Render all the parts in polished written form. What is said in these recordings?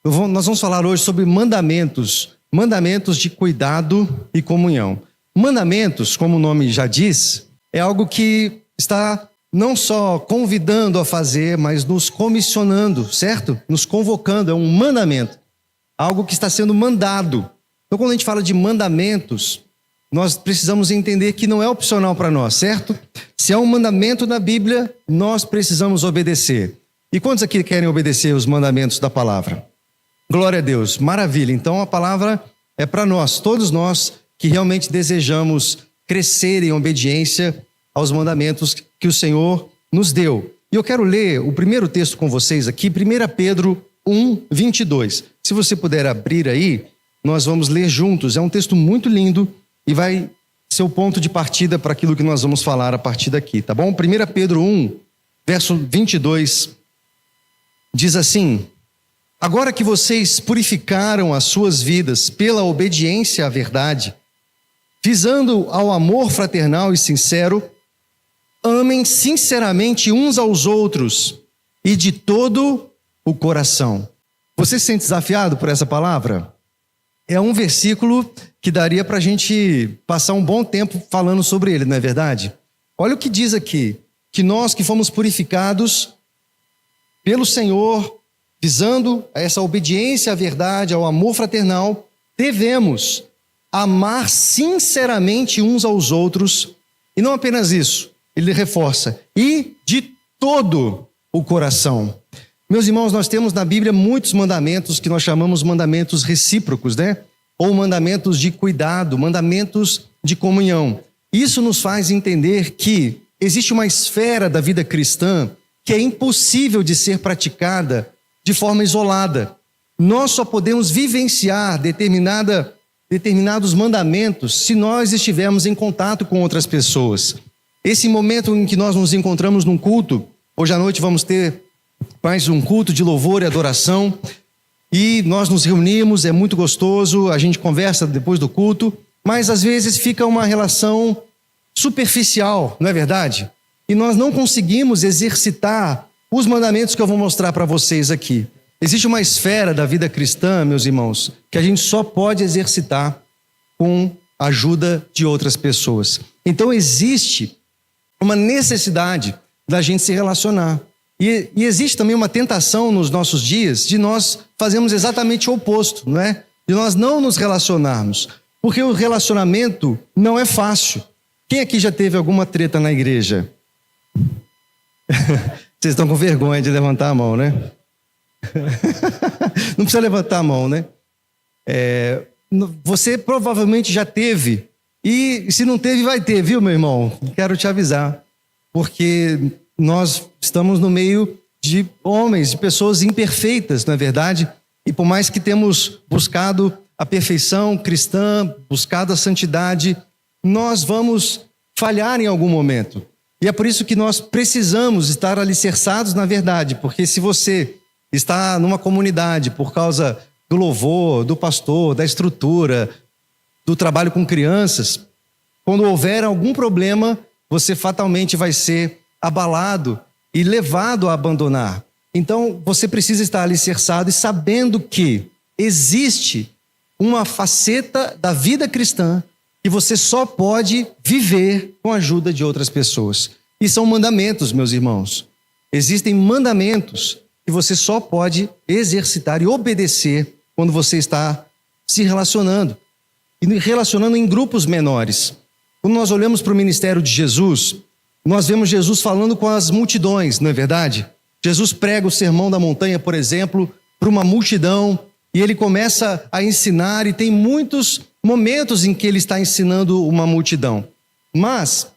Nós vamos falar hoje sobre mandamentos de cuidado e comunhão. Mandamentos, como o nome já diz, é algo que está não só convidando a fazer, mas nos comissionando, certo? Nos convocando, é um mandamento, algo que está sendo mandado. Então, quando a gente fala de mandamentos, nós precisamos entender que não é opcional para nós, certo? Se é um mandamento na Bíblia, nós precisamos obedecer. E quantos aqui querem obedecer os mandamentos da palavra? Glória a Deus, maravilha. Então a palavra é para nós, todos nós que realmente desejamos crescer em obediência aos mandamentos que o Senhor nos deu. E eu quero ler o primeiro texto com vocês aqui, 1 Pedro 1, 22. Se você puder abrir aí, nós vamos ler juntos. É um texto muito lindo e vai ser o ponto de partida para aquilo que nós vamos falar a partir daqui, tá bom? 1 Pedro 1, verso 22, diz assim: agora que vocês purificaram as suas vidas pela obediência à verdade, visando ao amor fraternal e sincero, amem sinceramente uns aos outros e de todo o coração. Você se sente desafiado por essa palavra? É um versículo que daria para a gente passar um bom tempo falando sobre ele, não é verdade? Olha o que diz aqui, que nós que fomos purificados pelo Senhor, visando essa obediência à verdade, ao amor fraternal, devemos amar sinceramente uns aos outros, e não apenas isso, ele reforça, e de todo o coração. Meus irmãos, nós temos na Bíblia muitos mandamentos que nós chamamos mandamentos recíprocos, né? Ou mandamentos de cuidado, mandamentos de comunhão. Isso nos faz entender que existe uma esfera da vida cristã que é impossível de ser praticada de forma isolada. Nós só podemos vivenciar determinados mandamentos se nós estivermos em contato com outras pessoas. Esse momento em que nós nos encontramos num culto, hoje à noite vamos ter mais um culto de louvor e adoração, e nós nos reunimos, é muito gostoso, a gente conversa depois do culto, mas às vezes fica uma relação superficial, não é verdade? E nós não conseguimos exercitar os mandamentos que eu vou mostrar para vocês aqui. Existe uma esfera da vida cristã, meus irmãos, que a gente só pode exercitar com a ajuda de outras pessoas. Então existe uma necessidade da gente se relacionar. E existe também uma tentação nos nossos dias de nós fazermos exatamente o oposto, não é? De nós não nos relacionarmos. Porque o relacionamento não é fácil. Quem aqui já teve alguma treta na igreja? Vocês estão com vergonha de levantar a mão, né? Não precisa levantar a mão, né? Você provavelmente já teve. E se não teve, vai ter, viu, meu irmão? Quero te avisar. Porque nós estamos no meio de homens, de pessoas imperfeitas, não é verdade? E por mais que temos buscado a perfeição cristã, buscado a santidade, nós vamos falhar em algum momento. E é por isso que nós precisamos estar alicerçados na verdade, porque se você está numa comunidade por causa do louvor, do pastor, da estrutura, do trabalho com crianças, quando houver algum problema, você fatalmente vai ser abalado e levado a abandonar. Então, você precisa estar alicerçado e sabendo que existe uma faceta da vida cristã que você só pode viver com a ajuda de outras pessoas. E são mandamentos, meus irmãos. Existem mandamentos que você só pode exercitar e obedecer quando você está se relacionando. E relacionando em grupos menores. Quando nós olhamos para o ministério de Jesus, nós vemos Jesus falando com as multidões, não é verdade? Jesus prega o Sermão da Montanha, por exemplo, para uma multidão, e ele começa a ensinar, e tem muitos momentos em que ele está ensinando uma multidão. Mas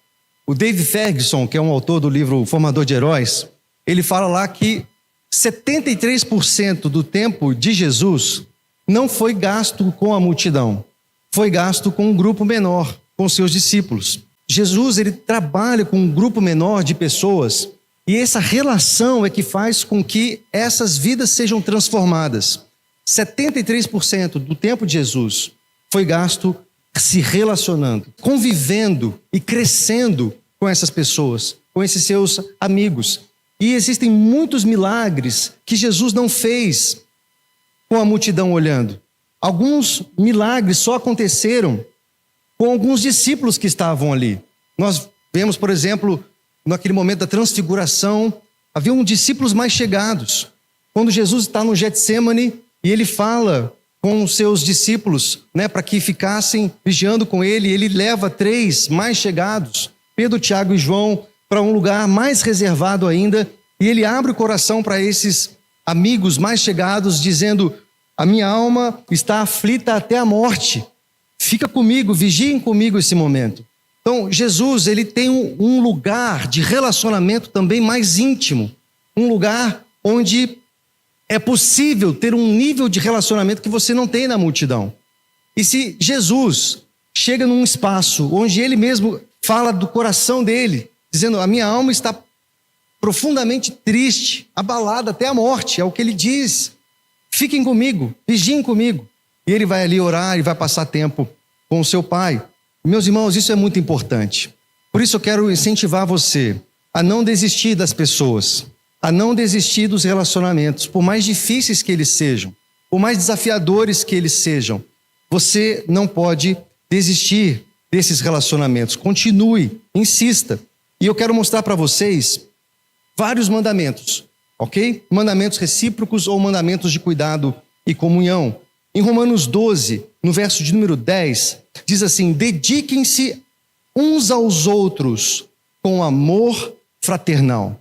o Dave Ferguson, que é um autor do livro Formador de Heróis, ele fala lá que 73% do tempo de Jesus não foi gasto com a multidão, foi gasto com um grupo menor, com seus discípulos. Jesus, ele trabalha com um grupo menor de pessoas e essa relação é que faz com que essas vidas sejam transformadas. 73% do tempo de Jesus foi gasto se relacionando, convivendo e crescendo com essas pessoas, com esses seus amigos. E existem muitos milagres que Jesus não fez com a multidão olhando. Alguns milagres só aconteceram com alguns discípulos que estavam ali. Nós vemos, por exemplo, naquele momento da transfiguração, haviam discípulos mais chegados. Quando Jesus está no Getsêmani e ele fala com os seus discípulos, para que ficassem vigiando com ele, ele leva 3 mais chegados, Pedro, Tiago e João, para um lugar mais reservado ainda, e ele abre o coração para esses amigos mais chegados, dizendo: a minha alma está aflita até a morte, fica comigo, vigiem comigo esse momento. Então, Jesus, ele tem um lugar de relacionamento também mais íntimo, um lugar onde é possível ter um nível de relacionamento que você não tem na multidão. E se Jesus chega num espaço onde ele mesmo fala do coração dele, dizendo: a minha alma está profundamente triste, abalada até a morte, é o que ele diz. Fiquem comigo, vigiem comigo. E ele vai ali orar e vai passar tempo com o seu pai. Meus irmãos, isso é muito importante. Por isso eu quero incentivar você a não desistir das pessoas, a não desistir dos relacionamentos, por mais difíceis que eles sejam, por mais desafiadores que eles sejam. Você não pode desistir desses relacionamentos. Continue, insista. E eu quero mostrar para vocês vários mandamentos, ok? Mandamentos recíprocos ou mandamentos de cuidado e comunhão. Em Romanos 12, no verso de número 10, diz assim: dediquem-se uns aos outros com amor fraternal.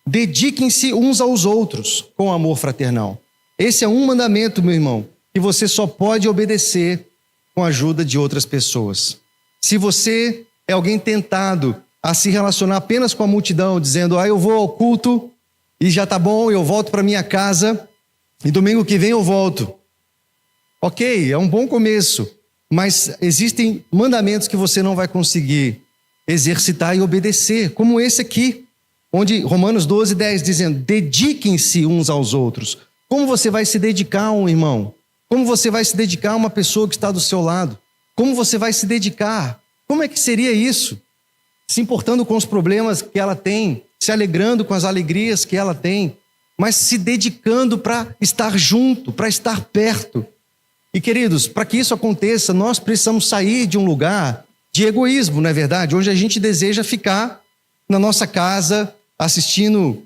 Dediquem-se uns aos outros com amor fraternal. Esse é um mandamento, meu irmão, que você só pode obedecer com a ajuda de outras pessoas. Se você é alguém tentado a se relacionar apenas com a multidão, dizendo: eu vou ao culto e já tá bom, eu volto para minha casa e domingo que vem eu volto. Ok, é um bom começo, mas existem mandamentos que você não vai conseguir exercitar e obedecer, como esse aqui, onde Romanos 12, 10, dizendo: dediquem-se uns aos outros. Como você vai se dedicar a um irmão? Como você vai se dedicar a uma pessoa que está do seu lado? Como você vai se dedicar? Como é que seria isso? Se importando com os problemas que ela tem, se alegrando com as alegrias que ela tem, mas se dedicando para estar junto, para estar perto. E queridos, para que isso aconteça, nós precisamos sair de um lugar de egoísmo, não é verdade? Onde a gente deseja ficar na nossa casa, assistindo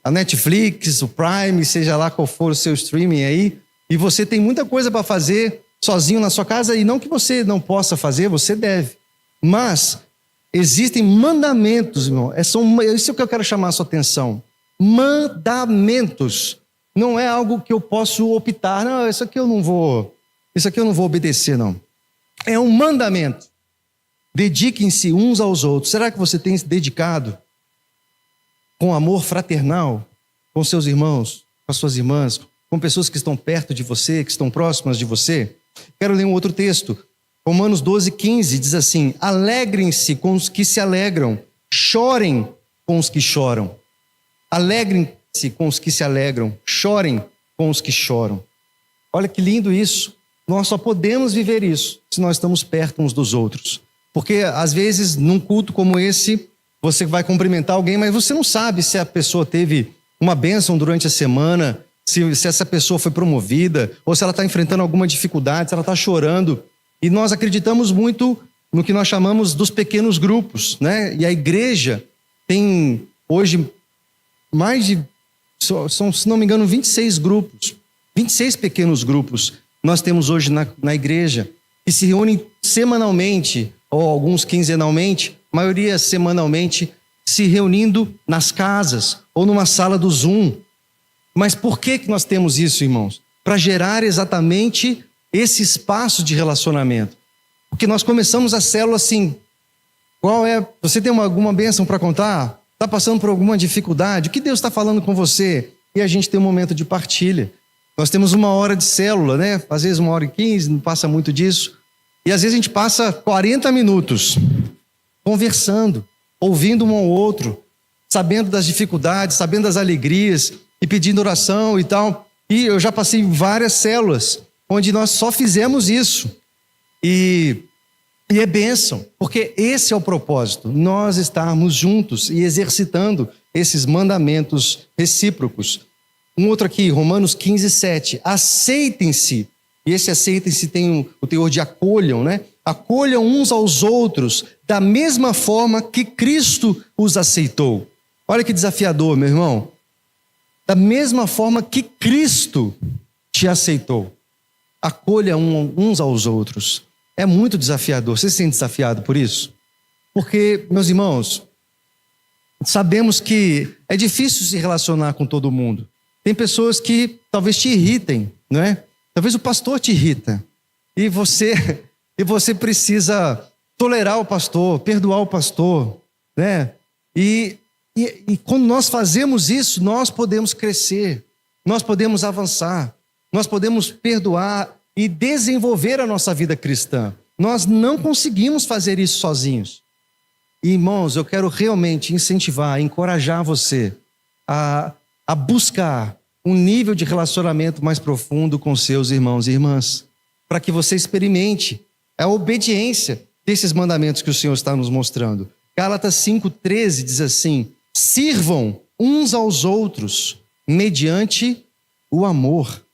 a Netflix, o Prime, seja lá qual for o seu streaming aí, e você tem muita coisa para fazer sozinho na sua casa, e não que você não possa fazer, você deve. Mas existem mandamentos, irmão, isso que eu quero chamar a sua atenção. Mandamentos. Não é algo que eu posso optar, não, isso aqui eu não vou obedecer, não. É um mandamento. Dediquem-se uns aos outros. Será que você tem se dedicado com amor fraternal com seus irmãos, com as suas irmãs, com pessoas que estão perto de você, que estão próximas de você? Quero ler um outro texto. Romanos 12, 15 diz assim: alegrem-se com os que se alegram, chorem com os que choram. Alegrem-se com os que se alegram, chorem com os que choram. Olha que lindo isso. Nós só podemos viver isso se nós estamos perto uns dos outros. Porque às vezes num culto como esse, você vai cumprimentar alguém, mas você não sabe se a pessoa teve uma bênção durante a semana, se essa pessoa foi promovida, ou se ela está enfrentando alguma dificuldade, se ela está chorando. E nós acreditamos muito no que nós chamamos dos pequenos grupos, né? E a igreja tem hoje mais de, se não me engano, 26 grupos, 26 pequenos grupos nós temos hoje na igreja, que se reúnem semanalmente, ou alguns quinzenalmente, a maioria semanalmente, se reunindo nas casas ou numa sala do Zoom. Mas por que nós temos isso, irmãos? Para gerar exatamente esse espaço de relacionamento. Porque nós começamos a célula assim: você tem alguma bênção para contar? Está passando por alguma dificuldade? O que Deus está falando com você? E a gente tem um momento de partilha. Nós temos 1 hora de célula, né? Às vezes 1h15, não passa muito disso. E às vezes a gente passa 40 minutos conversando, ouvindo um ao outro, sabendo das dificuldades, sabendo das alegrias e pedindo oração e tal. E eu já passei em várias células onde nós só fizemos isso. E é bênção, porque esse é o propósito, nós estarmos juntos e exercitando esses mandamentos recíprocos. Um outro aqui, Romanos 15:7. Aceitem-se. E esse aceitem-se tem o teor de acolham, né? Acolham uns aos outros da mesma forma que Cristo os aceitou. Olha que desafiador, meu irmão. Da mesma forma que Cristo te aceitou. Acolha uns aos outros. É muito desafiador. Você se sente desafiado por isso? Porque, meus irmãos, sabemos que é difícil se relacionar com todo mundo. Tem pessoas que talvez te irritem, não é? Talvez o pastor te irrita. E você precisa tolerar o pastor, perdoar o pastor, né? E quando nós fazemos isso, nós podemos crescer, nós podemos avançar, nós podemos perdoar e desenvolver a nossa vida cristã. Nós não conseguimos fazer isso sozinhos. E, irmãos, eu quero realmente incentivar, encorajar você a buscar um nível de relacionamento mais profundo com seus irmãos e irmãs, para que você experimente a obediência desses mandamentos que o Senhor está nos mostrando. Gálatas 5:13 diz assim: sirvam uns aos outros mediante o amor.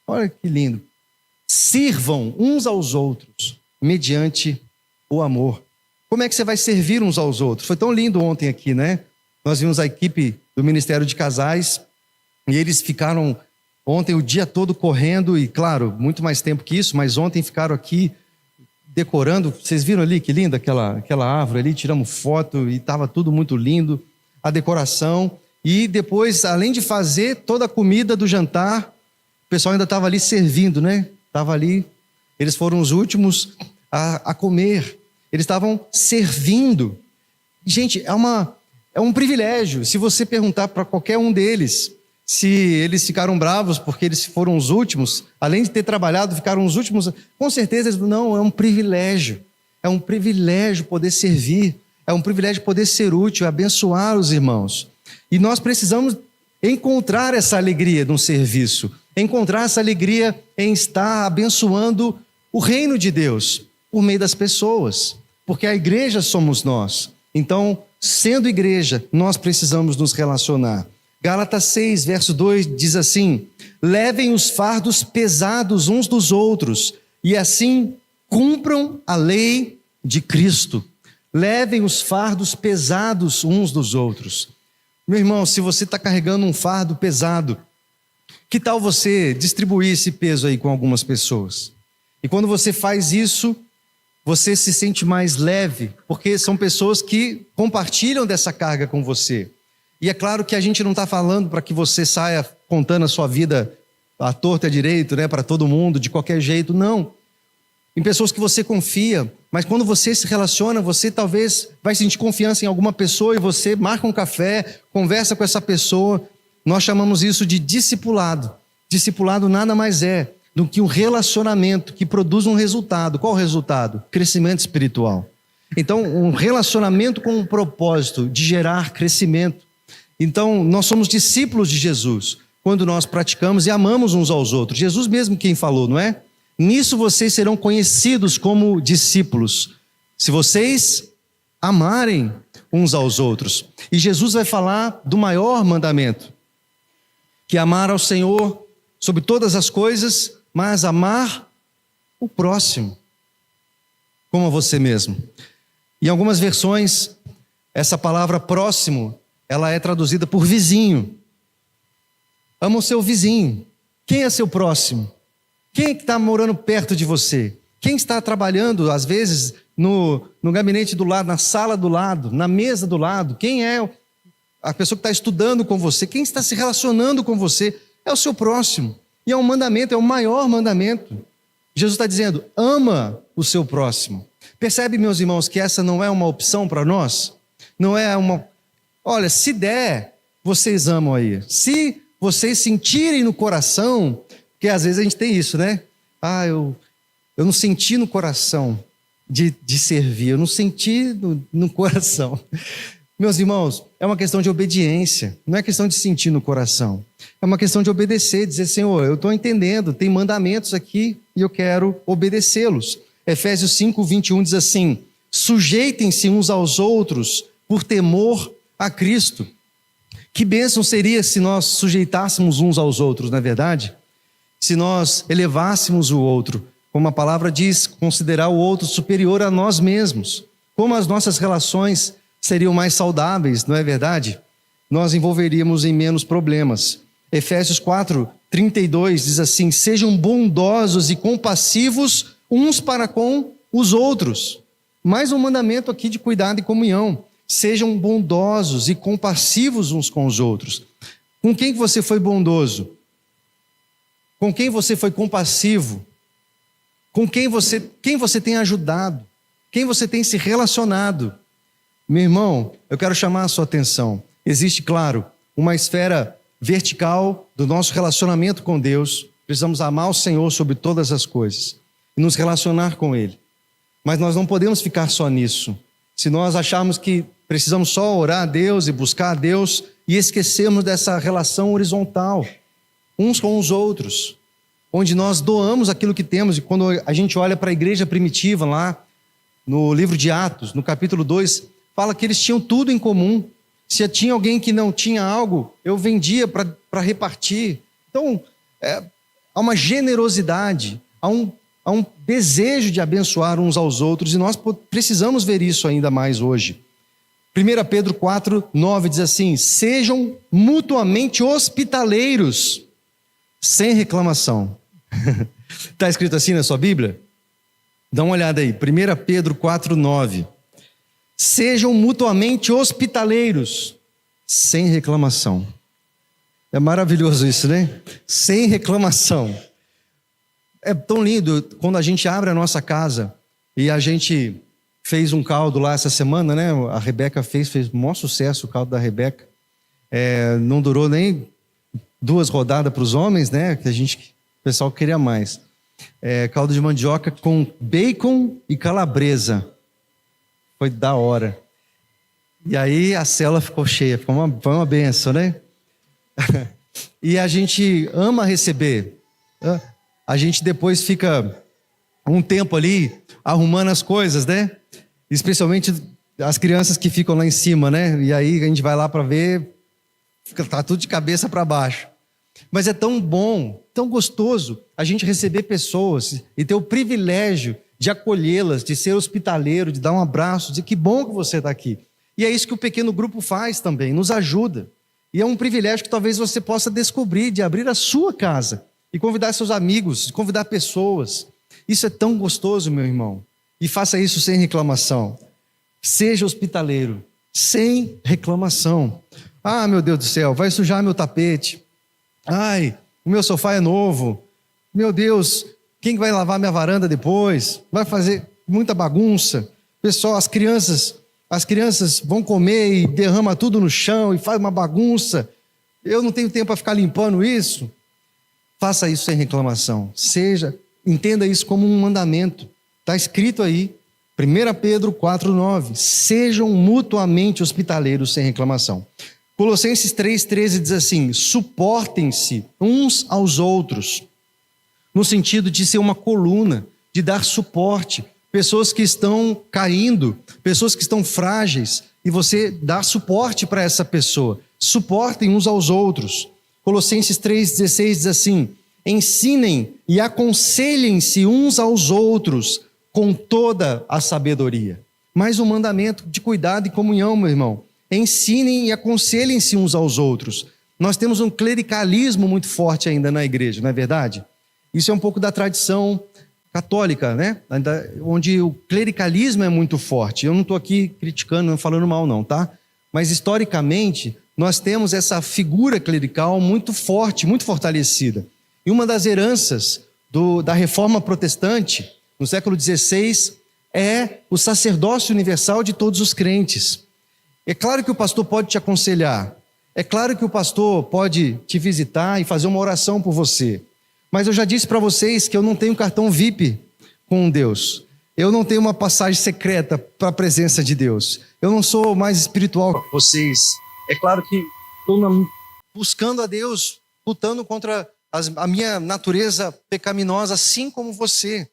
Olha que lindo. Sirvam uns aos outros mediante o amor. Como é que você vai servir uns aos outros? Foi tão lindo ontem aqui, né? Nós vimos a equipe do Ministério de Casais e eles ficaram ontem o dia todo correndo e, claro, muito mais tempo que isso, mas ontem ficaram aqui decorando. Vocês viram ali que linda aquela árvore ali? Tiramos foto e estava tudo muito lindo, a decoração. E depois, além de fazer toda a comida do jantar, o pessoal ainda estava ali servindo, né? Estava ali, eles foram os últimos a comer. Eles estavam servindo. Gente, é um privilégio. Se você perguntar para qualquer um deles se eles ficaram bravos porque eles foram os últimos, além de ter trabalhado, ficaram os últimos, com certeza eles não, é um privilégio. É um privilégio poder servir. É um privilégio poder ser útil, abençoar os irmãos. E nós precisamos encontrar essa alegria no serviço. Encontrar essa alegria em estar abençoando o reino de Deus por meio das pessoas, porque a igreja somos nós. Então, sendo igreja, nós precisamos nos relacionar. Gálatas 6, verso 2 diz assim: levem os fardos pesados uns dos outros e assim cumpram a lei de Cristo. Levem os fardos pesados uns dos outros. Meu irmão, se você está carregando um fardo pesado, que tal você distribuir esse peso aí com algumas pessoas? E quando você faz isso, você se sente mais leve, porque são pessoas que compartilham dessa carga com você. E é claro que a gente não está falando para que você saia contando a sua vida à torta e à direito, né, para todo mundo, de qualquer jeito, não. Em pessoas que você confia, mas quando você se relaciona, você talvez vai sentir confiança em alguma pessoa e você marca um café, conversa com essa pessoa. Nós chamamos isso de discipulado. Discipulado nada mais é do que um relacionamento que produz um resultado. Qual o resultado? Crescimento espiritual. Então, um relacionamento com um propósito de gerar crescimento. Então, nós somos discípulos de Jesus quando nós praticamos e amamos uns aos outros. Jesus mesmo quem falou, não é? Nisso vocês serão conhecidos como discípulos, se vocês amarem uns aos outros. E Jesus vai falar do maior mandamento, que é amar ao Senhor sobre todas as coisas, mas amar o próximo, como a você mesmo. Em algumas versões, essa palavra próximo, ela é traduzida por vizinho. Ama o seu vizinho. Quem é seu próximo? Quem é que está morando perto de você? Quem está trabalhando, às vezes, no gabinete do lado, na sala do lado, na mesa do lado? Quem é a pessoa que está estudando com você? Quem está se relacionando com você? É o seu próximo. E é um mandamento, é o maior mandamento. Jesus está dizendo, ama o seu próximo. Percebe, meus irmãos, que essa não é uma opção para nós? Não é uma... Olha, se der, vocês amam aí. Se vocês sentirem no coração... Porque às vezes a gente tem isso, né? Eu não senti no coração de servir, eu não senti no coração. Meus irmãos, é uma questão de obediência, não é questão de sentir no coração. É uma questão de obedecer, dizer, Senhor, eu estou entendendo, tem mandamentos aqui e eu quero obedecê-los. Efésios 5, 21 diz assim, sujeitem-se uns aos outros por temor a Cristo. Que bênção seria se nós sujeitássemos uns aos outros, não é verdade? Se nós elevássemos o outro, como a palavra diz, considerar o outro superior a nós mesmos. Como as nossas relações seriam mais saudáveis, não é verdade? Nós envolveríamos em menos problemas. Efésios 4:32 diz assim: sejam bondosos e compassivos uns para com os outros. Mais um mandamento aqui de cuidado e comunhão. Sejam bondosos e compassivos uns com os outros. Com quem você foi bondoso? Com quem você foi compassivo? Com quem você tem ajudado? Quem você tem se relacionado? Meu irmão, eu quero chamar a sua atenção. Existe, claro, uma esfera vertical do nosso relacionamento com Deus. Precisamos amar o Senhor sobre todas as coisas e nos relacionar com Ele. Mas nós não podemos ficar só nisso. Se nós acharmos que precisamos só orar a Deus e buscar a Deus e esquecermos dessa relação horizontal, uns com os outros, onde nós doamos aquilo que temos. E quando a gente olha para a igreja primitiva lá, no livro de Atos, no capítulo 2, fala que eles tinham tudo em comum. Se tinha alguém que não tinha algo, eu vendia para repartir. Então, há uma generosidade, há um desejo de abençoar uns aos outros, e nós precisamos ver isso ainda mais hoje. 1 Pedro 4:9 diz assim: sejam mutuamente hospitaleiros, sem reclamação. Está escrito assim na sua Bíblia? Dá uma olhada aí, 1 Pedro 4:9. Sejam mutuamente hospitaleiros, sem reclamação. É maravilhoso isso, né? Sem reclamação. É tão lindo quando a gente abre a nossa casa e a gente fez um caldo lá essa semana, né? A Rebeca fez o maior sucesso o caldo da Rebeca. Não durou nem 2 rodadas para os homens, né? Que o pessoal queria mais. Caldo de mandioca com bacon e calabresa. Foi da hora. E aí a célula ficou cheia, foi uma benção, né? E a gente ama receber. A gente depois fica um tempo ali arrumando as coisas, né? Especialmente as crianças que ficam lá em cima, né? E aí a gente vai lá para ver, tá tudo de cabeça para baixo. Mas é tão bom, tão gostoso a gente receber pessoas e ter o privilégio de acolhê-las, de ser hospitaleiro, de dar um abraço, dizer que bom que você está aqui. E é isso que o pequeno grupo faz também, nos ajuda. E é um privilégio que talvez você possa descobrir, de abrir a sua casa e convidar seus amigos, convidar pessoas. Isso é tão gostoso, meu irmão. E faça isso sem reclamação. Seja hospitaleiro, sem reclamação. Ah, meu Deus do céu, vai sujar meu tapete. Ai, o meu sofá é novo. Meu Deus, quem vai lavar minha varanda depois? Vai fazer muita bagunça. Pessoal, as crianças vão comer e derrama tudo no chão e faz uma bagunça. Eu não tenho tempo para ficar limpando isso. Faça isso sem reclamação. Entenda isso como um mandamento. Está escrito aí, 1 Pedro 4:9. Sejam mutuamente hospitaleiros sem reclamação. Colossenses 3:13 diz assim: suportem-se uns aos outros, no sentido de ser uma coluna, de dar suporte. Pessoas que estão caindo, pessoas que estão frágeis, e você dá suporte para essa pessoa. Suportem uns aos outros. Colossenses 3:16 diz assim: ensinem e aconselhem-se uns aos outros com toda a sabedoria. Mais um mandamento de cuidado e comunhão, meu irmão. Ensinem e aconselhem-se uns aos outros. Nós temos um clericalismo muito forte ainda na igreja, não é verdade? Isso é um pouco da tradição católica, né? Onde o clericalismo é muito forte. Eu não estou aqui criticando, não falando mal não, tá? Mas historicamente, nós temos essa figura clerical muito forte, muito fortalecida. E uma das heranças da reforma protestante, no século XVI, é o sacerdócio universal de todos os crentes. É claro que o pastor pode te aconselhar, é claro que o pastor pode te visitar e fazer uma oração por você. Mas eu já disse para vocês que eu não tenho cartão VIP com Deus. Eu não tenho uma passagem secreta para a presença de Deus. Eu não sou mais espiritual que vocês. É claro que estou buscando a Deus, lutando contra a minha natureza pecaminosa, assim como você.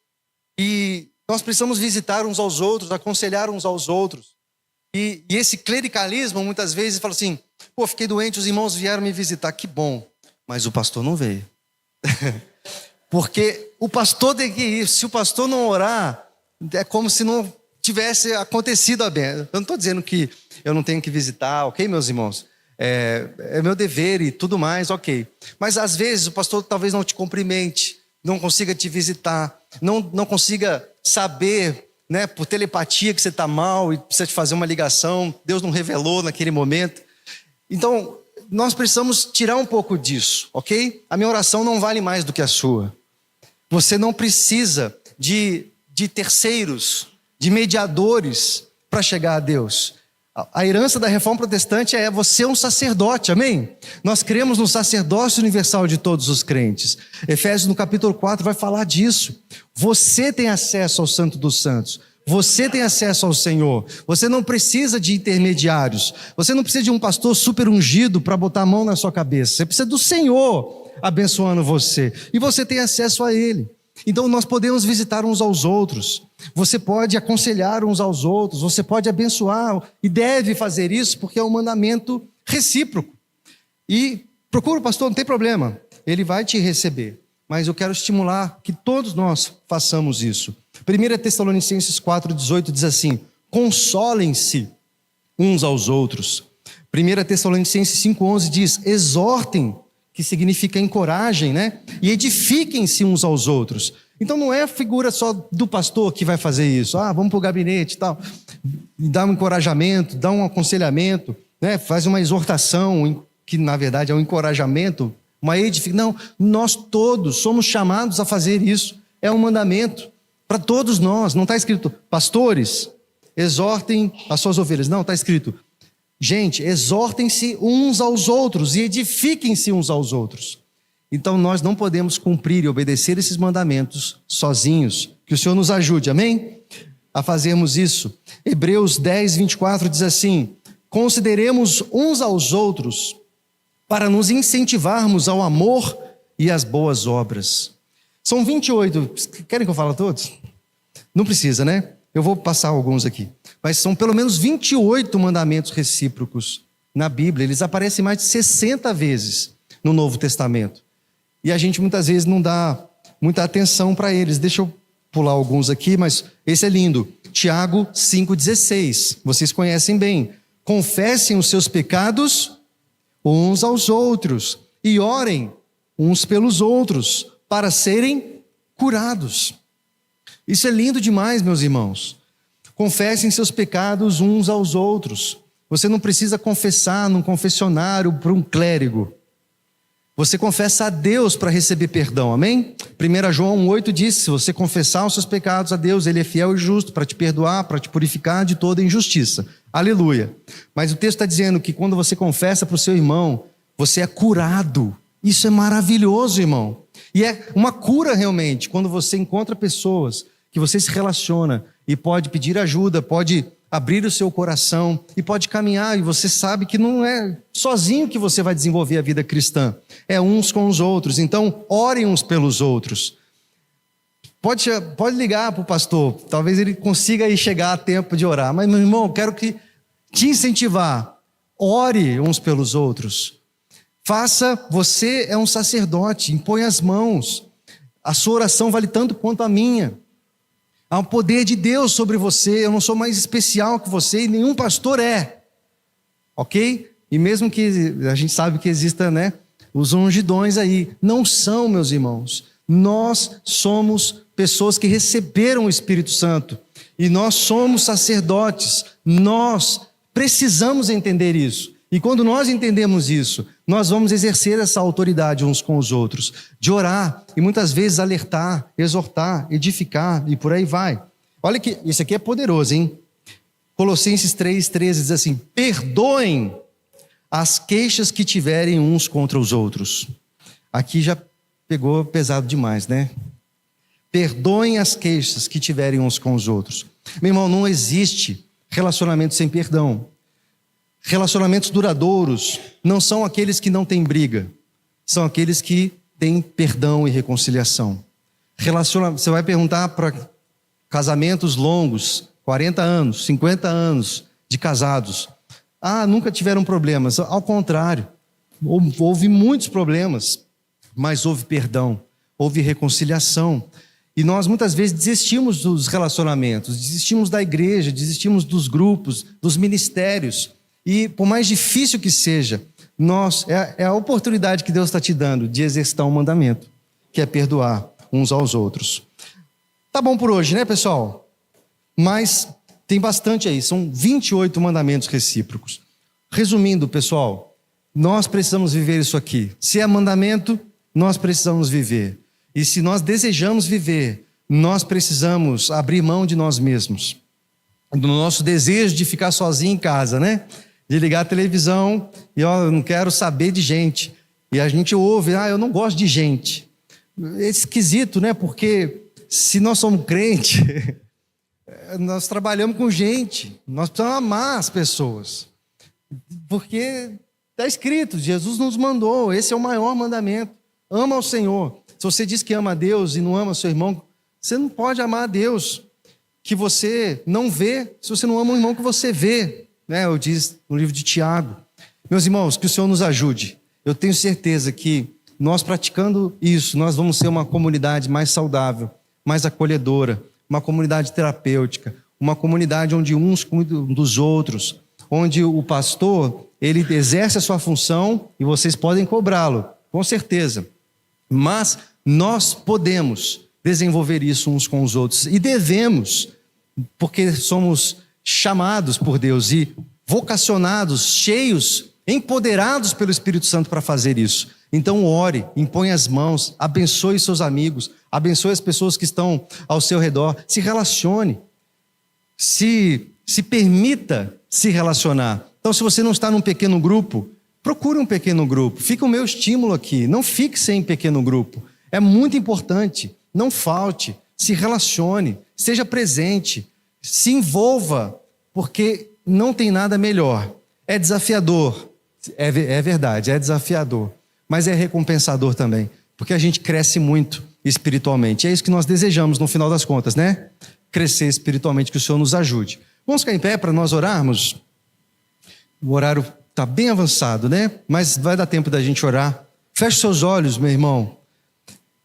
E nós precisamos visitar uns aos outros, aconselhar uns aos outros. E esse clericalismo, muitas vezes, fala assim, Pô, fiquei doente, os irmãos vieram me visitar, que bom. Mas o pastor não veio. Porque o pastor tem que ir. Se o pastor não orar, é como se não tivesse acontecido a benção. Eu não estou dizendo que eu não tenho que visitar, ok, meus irmãos? É meu dever e tudo mais, ok. Mas às vezes o pastor talvez não te cumprimente, não consiga te visitar, não consiga saber, né, por telepatia que você está mal e precisa te fazer uma ligação. Deus não revelou naquele momento. Então, nós precisamos tirar um pouco disso, ok? A minha oração não vale mais do que a sua. Você não precisa de terceiros, de mediadores para chegar a Deus. A herança da reforma protestante é você é um sacerdote, amém? Nós cremos no sacerdócio universal de todos os crentes. Efésios no capítulo 4 vai falar disso. Você tem acesso ao Santo dos Santos. Você tem acesso ao Senhor. Você não precisa de intermediários. Você não precisa de um pastor super ungido para botar a mão na sua cabeça. Você precisa do Senhor abençoando você. E você tem acesso a Ele. Então nós podemos visitar uns aos outros. Você pode aconselhar uns aos outros. Você pode abençoar. E deve fazer isso porque é um mandamento recíproco. E procura o pastor, não tem problema. Ele vai te receber. Mas eu quero estimular que todos nós façamos isso. 1 Tessalonicenses 4,18 diz assim: consolem-se uns aos outros. 1 Tessalonicenses 5,11 diz: exortem, que significa encorajem, né? E edifiquem-se uns aos outros. Então não é a figura só do pastor que vai fazer isso. Vamos para o gabinete e tal. Dá um encorajamento, dá um aconselhamento, né? Faz uma exortação, que na verdade é um encorajamento, uma edificação. Não, nós todos somos chamados a fazer isso. É um mandamento para todos nós. Não está escrito, pastores, exortem as suas ovelhas. Não, está escrito, gente, exortem-se uns aos outros e edifiquem-se uns aos outros. Então nós não podemos cumprir e obedecer esses mandamentos sozinhos. Que o Senhor nos ajude, amém? A fazermos isso. Hebreus 10, 24 diz assim: consideremos uns aos outros para nos incentivarmos ao amor e às boas obras. São 28, querem que eu fale todos? Não precisa, né? Eu vou passar alguns aqui. Mas são pelo menos 28 mandamentos recíprocos na Bíblia. Eles aparecem mais de 60 vezes no Novo Testamento. E a gente muitas vezes não dá muita atenção para eles. Deixa eu pular alguns aqui, mas esse é lindo. Tiago 5,16. Vocês conhecem bem. Confessem os seus pecados uns aos outros e orem uns pelos outros para serem curados. Isso é lindo demais, meus irmãos. Confessem seus pecados uns aos outros. Você não precisa confessar num confessionário para um clérigo. Você confessa a Deus para receber perdão, amém? 1 João 1,8 diz: se você confessar os seus pecados a Deus, Ele é fiel e justo para te perdoar, para te purificar de toda injustiça. Aleluia. Mas o texto está dizendo que quando você confessa para o seu irmão, você é curado. Isso é maravilhoso, irmão. E é uma cura realmente, quando você encontra pessoas que você se relaciona e pode pedir ajuda, pode abrir o seu coração e pode caminhar, e você sabe que não é sozinho que você vai desenvolver a vida cristã, é uns com os outros. Então, orem uns pelos outros. Pode ligar para o pastor, talvez ele consiga aí chegar a tempo de orar, mas meu irmão, eu quero te incentivar, ore uns pelos outros. Você é um sacerdote, impõe as mãos, a sua oração vale tanto quanto a minha. Há um poder de Deus sobre você. Eu não sou mais especial que você e nenhum pastor é. Ok? E mesmo que a gente sabe que exista, né, os ungidões aí. Não são, meus irmãos. Nós somos pessoas que receberam o Espírito Santo. E nós somos sacerdotes. Nós precisamos entender isso. E quando nós entendemos isso, nós vamos exercer essa autoridade uns com os outros, de orar e muitas vezes alertar, exortar, edificar e por aí vai. Olha que isso aqui é poderoso, hein? Colossenses 3,13 diz assim: perdoem as queixas que tiverem uns contra os outros. Aqui já pegou pesado demais, né? Perdoem as queixas que tiverem uns com os outros. Meu irmão, não existe relacionamento sem perdão. Relacionamentos duradouros não são aqueles que não têm briga, são aqueles que têm perdão e reconciliação. Você vai perguntar para casamentos longos, 40 anos, 50 anos de casados, nunca tiveram problemas. Ao contrário, houve muitos problemas, mas houve perdão, houve reconciliação. E nós muitas vezes desistimos dos relacionamentos, desistimos da igreja, desistimos dos grupos, dos ministérios. E por mais difícil que seja, é a oportunidade que Deus está te dando de exercitar um mandamento, que é perdoar uns aos outros. Tá bom por hoje, né, pessoal? Mas tem bastante aí, são 28 mandamentos recíprocos. Resumindo, pessoal, nós precisamos viver isso aqui. Se é mandamento, nós precisamos viver. E se nós desejamos viver, nós precisamos abrir mão de nós mesmos. Do nosso desejo de ficar sozinho em casa, né? De ligar a televisão e eu não quero saber de gente. E a gente ouve, eu não gosto de gente. É esquisito, né? Porque se nós somos crentes, nós trabalhamos com gente. Nós precisamos amar as pessoas. Porque está escrito, Jesus nos mandou, esse é o maior mandamento. Ama ao Senhor. Se você diz que ama a Deus e não ama seu irmão, você não pode amar a Deus que você não vê, se você não ama o irmão que você vê, né? Eu disse no livro de Tiago. Meus irmãos, que o Senhor nos ajude. Eu tenho certeza que nós praticando isso, nós vamos ser uma comunidade mais saudável, mais acolhedora, uma comunidade terapêutica, uma comunidade onde uns cuidam dos outros, onde o pastor, ele exerce a sua função e vocês podem cobrá-lo, com certeza. Mas nós podemos desenvolver isso uns com os outros e devemos, porque somos chamados por Deus e vocacionados, cheios, empoderados pelo Espírito Santo para fazer isso. Então ore, impõe as mãos, abençoe seus amigos, abençoe as pessoas que estão ao seu redor, se relacione, se permita se relacionar. Então, se você não está num pequeno grupo, procure um pequeno grupo. Fica o meu estímulo aqui. Não fique sem pequeno grupo. É muito importante. Não falte. Se relacione. Seja presente. Se envolva. Porque não tem nada melhor. É desafiador. É verdade, é desafiador. Mas é recompensador também. Porque a gente cresce muito espiritualmente. É isso que nós desejamos no final das contas, né? Crescer espiritualmente, que o Senhor nos ajude. Vamos ficar em pé para nós orarmos? O horário está bem avançado, né? Mas vai dar tempo da gente orar. Feche seus olhos, meu irmão.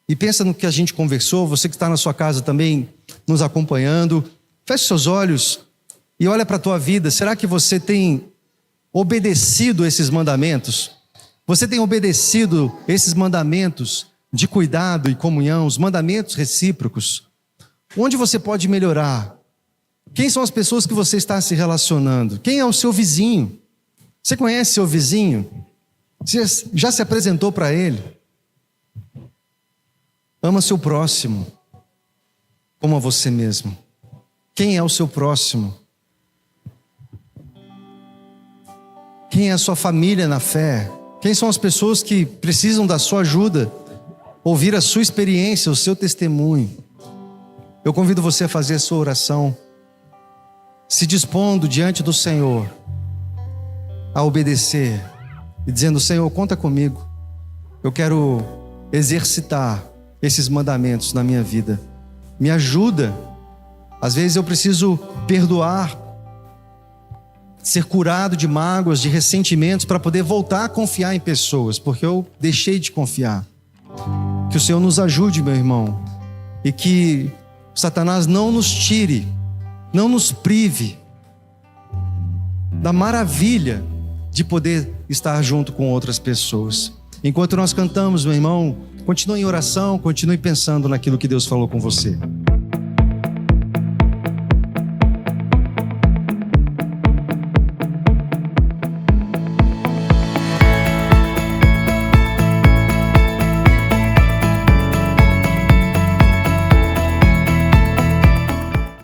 E pensa no que a gente conversou. Você que está na sua casa também nos acompanhando. Feche seus olhos e olha para a tua vida. Será que você tem obedecido esses mandamentos? Você tem obedecido esses mandamentos de cuidado e comunhão, os mandamentos recíprocos? Onde você pode melhorar? Quem são as pessoas que você está se relacionando? Quem é o seu vizinho? Você conhece seu vizinho? Você já se apresentou para ele? Ama seu próximo como a você mesmo. Quem é o seu próximo? Quem é a sua família na fé? Quem são as pessoas que precisam da sua ajuda? Ouvir a sua experiência, o seu testemunho. Eu convido você a fazer a sua oração, se dispondo diante do Senhor a obedecer e dizendo: Senhor, conta comigo. Eu quero exercitar esses mandamentos na minha vida. Me ajuda. Às vezes eu preciso perdoar, ser curado de mágoas, de ressentimentos, para poder voltar a confiar em pessoas, porque eu deixei de confiar. Que o Senhor nos ajude, meu irmão, e que Satanás não nos tire, não nos prive da maravilha de poder estar junto com outras pessoas. Enquanto nós cantamos, meu irmão, continue em oração, continue pensando naquilo que Deus falou com você.